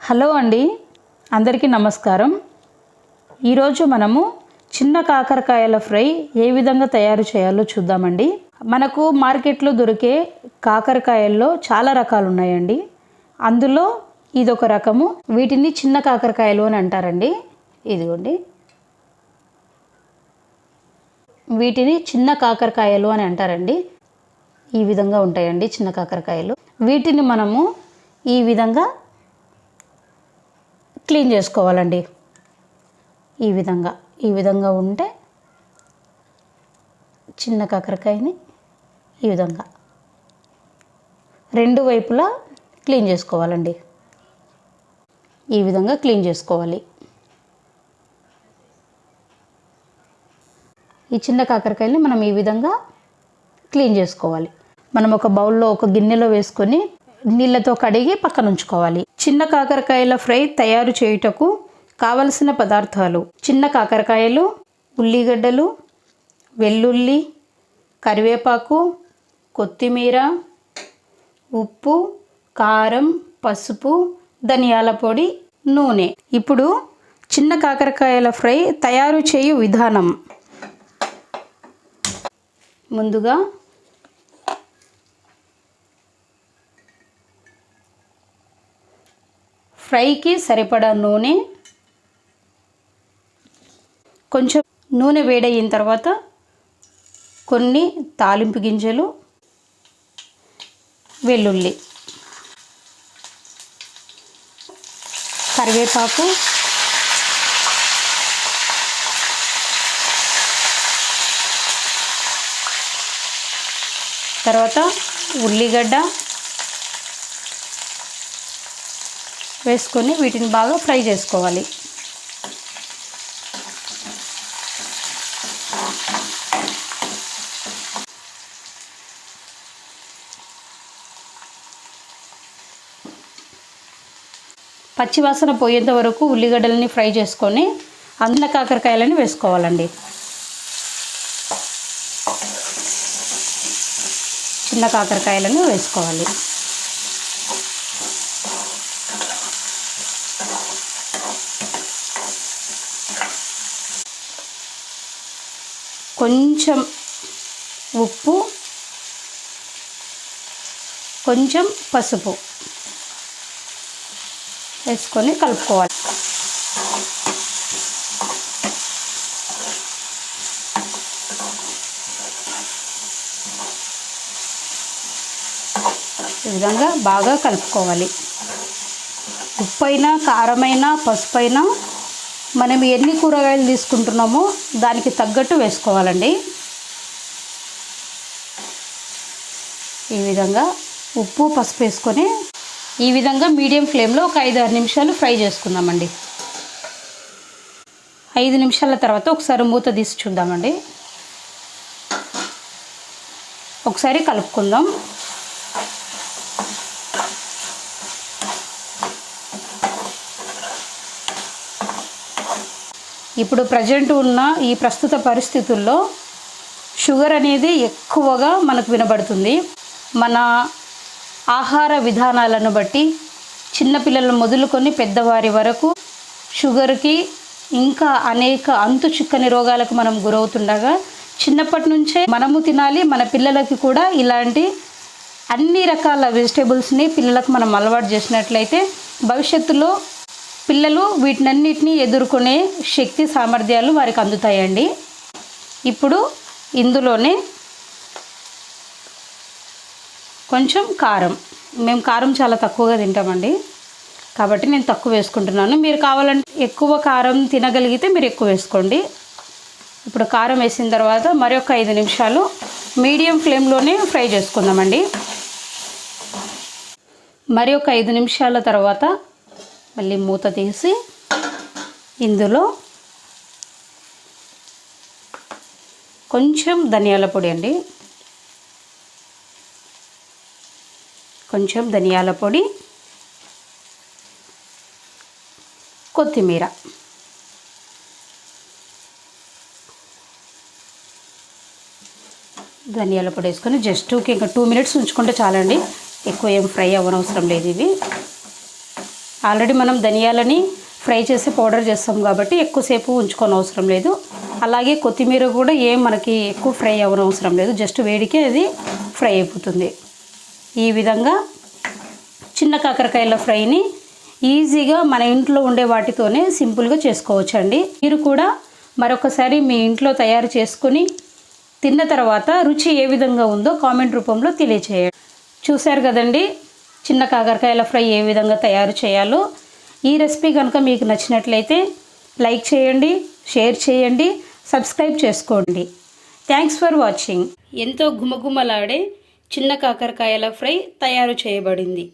Hello అండి, అందరికీ నమస్కారం. ఈరోజు మనము చిన్న కాకరకాయల ఫ్రై ఏ విధంగా తయారు చేయాలో చూద్దామండి. మనకు మార్కెట్లో దొరికే కాకరకాయల్లో చాలా రకాలు ఉన్నాయండి. అందులో ఇదొక రకము. వీటిని చిన్న కాకరకాయలు అని అంటారండి. ఇదిగోండి, వీటిని చిన్న కాకరకాయలు అని అంటారండి. ఈ విధంగా ఉంటాయండి చిన్న కాకరకాయలు. వీటిని మనము ఈ విధంగా క్లీన్ చేసుకోవాలండి. ఈ విధంగా ఉంటే చిన్న కాకరకాయని ఈ విధంగా రెండు వైపులా క్లీన్ చేసుకోవాలండి. ఈ విధంగా క్లీన్ చేసుకోవాలి. ఈ చిన్న కాకరకాయని మనం ఈ విధంగా క్లీన్ చేసుకోవాలి. మనం ఒక బౌల్లో ఒక గిన్నెలో వేసుకొని నీళ్ళతో కడిగి పక్కన ఉంచుకోవాలి. చిన్న కాకరకాయల ఫ్రై తయారు చేయుటకు కావలసిన పదార్థాలు: చిన్న కాకరకాయలు, ఉల్లిగడ్డలు, వెల్లుల్లి, కరివేపాకు, కొత్తిమీర, ఉప్పు, కారం, పసుపు, ధనియాల పొడి, నూనె. ఇప్పుడు చిన్న కాకరకాయల ఫ్రై తయారు చేయు విధానం. ముందుగా ఫ్రైకి సరిపడా నూనె, కొంచెం నూనె వేడయిన తర్వాత కొన్ని తాలింపు గింజలు, వెల్లుల్లి, కరివేపాకు, తర్వాత ఉల్లిగడ్డ వేసుకొని వీటిని బాగా ఫ్రై చేసుకోవాలి. పచ్చివాసన పోయేంత వరకు ఉల్లిగడ్డలని ఫ్రై చేసుకొని అందులో కాకరకాయలని వేసుకోవాలండి. చిన్న కాకరకాయలను వేసుకోవాలి. కొంచెం ఉప్పు, కొంచెం పసుపు వేసుకొని కలుపుకోవాలి. ఈ విధంగా బాగా కలుపుకోవాలి. ఉప్పైనా, కారమైనా, పసుపైనా మనం ఎన్ని కూరగాయలు తీసుకుంటున్నామో దానికి తగ్గట్టు వేసుకోవాలండి. ఈ విధంగా ఉప్పు, పసుపు వేసుకొని ఈ విధంగా మీడియం ఫ్లేమ్లో ఒక 5-6 నిమిషాలు ఫ్రై చేసుకుందామండి. 5 నిమిషాల తర్వాత ఒకసారి మూత తీసి చూద్దామండి. ఒకసారి కలుపుకుందాం. ఇప్పుడు ప్రజెంట్ ఉన్న ఈ ప్రస్తుత పరిస్థితుల్లో షుగర్ అనేది ఎక్కువగా మనకు వినబడుతుంది. మన ఆహార విధానాలను బట్టి చిన్నపిల్లలు మొదలుకొని పెద్దవారి వరకు షుగర్కి ఇంకా అనేక అంతు చిక్కని రోగాలకు మనం గురవుతుండగా చిన్నప్పటి నుంచే మనము తినాలి. మన పిల్లలకి కూడా ఇలాంటి అన్ని రకాల వెజిటేబుల్స్ని పిల్లలకు మనం అలవాటు చేసినట్లయితే భవిష్యత్తులో పిల్లలు వీటినన్నిటినీ ఎదుర్కొనే శక్తి, సామర్థ్యాలు వారికి అందుతాయండి. ఇప్పుడు ఇందులోనే కొంచెం కారం. మేము కారం చాలా తక్కువగా తింటామండి, కాబట్టి నేను తక్కువ వేసుకుంటున్నాను. మీరు కావాలంటే ఎక్కువ కారం తినగలిగితే మీరు ఎక్కువ వేసుకోండి. ఇప్పుడు కారం వేసిన తర్వాత మరొక 5 నిమిషాలు మీడియం ఫ్లేమ్లోనే ఫ్రై చేసుకుందామండి. మరి ఒక 5 నిమిషాల తర్వాత మళ్ళీ మూత తీసి ఇందులో కొంచెం ధనియాల పొడి అండి, కొంచెం ధనియాల పొడి, కొత్తిమీర, ధనియాల పొడి వేసుకొని జస్ట్ ఇంకా 2 మినిట్స్ ఉంచుకుంటే చాలండి. ఎక్కువ ఏం ఫ్రై అవ్వనవసరం లేదు. ఇవి ఆల్రెడీ మనం ధనియాలని ఫ్రై చేసి పౌడర్ చేస్తాం కాబట్టి ఎక్కువసేపు ఉంచుకొని అవసరం లేదు. అలాగే కొత్తిమీర కూడా ఏం మనకి ఎక్కువ ఫ్రై అవ్వనవసరం లేదు, జస్ట్ వేడికే అది ఫ్రై అయిపోతుంది. ఈ విధంగా చిన్న కాకరకాయల ఫ్రైని ఈజీగా మన ఇంట్లో ఉండే వాటితోనే సింపుల్గా చేసుకోవచ్చండి. మీరు కూడా మరొకసారి మీ ఇంట్లో తయారు చేసుకుని తిన్న తర్వాత రుచి ఏ విధంగా ఉందో కామెంట్ రూపంలో తెలియచేయండి. చూశారు కదండి చిన్న కాకరకాయల ఫ్రై ఏ విధంగా తయారు చేయాలో. ఈ రెసిపీ కనుక మీకు నచ్చినట్లయితే లైక్ చేయండి, షేర్ చేయండి, సబ్స్క్రైబ్ చేసుకోండి. Thanks for watching. ఎంతో గుమగుమలాడే చిన్న కాకరకాయల ఫ్రై తయారు చేయబడింది.